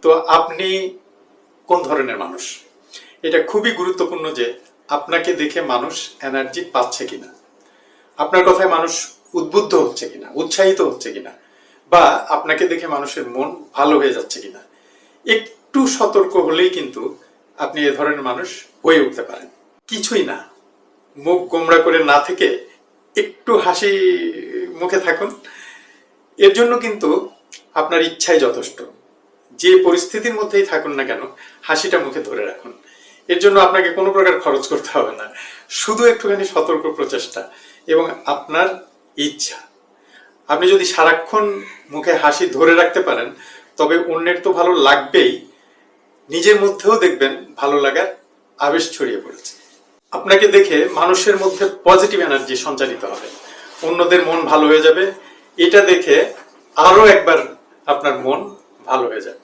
তো আপনি কোন ধরনের মানুষ, এটা খুবই গুরুত্বপূর্ণ যে আপনাকে দেখে মানুষ এনার্জি পাচ্ছে কিনা, আপনার কথায় মানুষ উদ্বুদ্ধ হচ্ছে কিনা, উৎসাহিত হচ্ছে কিনা, বা আপনাকে দেখে মানুষের মন ভালো হয়ে যাচ্ছে কিনা। একটু সতর্ক হলেই কিন্তু আপনি এ ধরনের মানুষ হয়ে উঠতে পারেন। কিছুই না, মুখ গোমড়া করে না থেকে একটু হাসি মুখে থাকুন। এর জন্য কিন্তু আপনার ইচ্ছাই যথেষ্ট। যে পরিস্থিতির মধ্যেই থাকুন না কেন, হাসিটা মুখে ধরে রাখুন। এর জন্য আপনাকে কোনো প্রকার খরচ করতে হবে না, শুধু একটুখানি সতর্ক প্রচেষ্টা এবং আপনার ইচ্ছা। আপনি যদি সারাক্ষণ মুখে হাসি ধরে রাখতে পারেন, তবে অন্যের তো ভালো লাগবেই, নিজের মধ্যেও দেখবেন ভালো লাগার আবেশ ছড়িয়ে পড়েছে। আপনাকে দেখে মানুষের মধ্যে পজিটিভ এনার্জি সঞ্চারিত হবে, অন্যদের মন ভালো হয়ে যাবে। এটা দেখে আরো একবার আপনার মন ভালো হয়ে যাবে।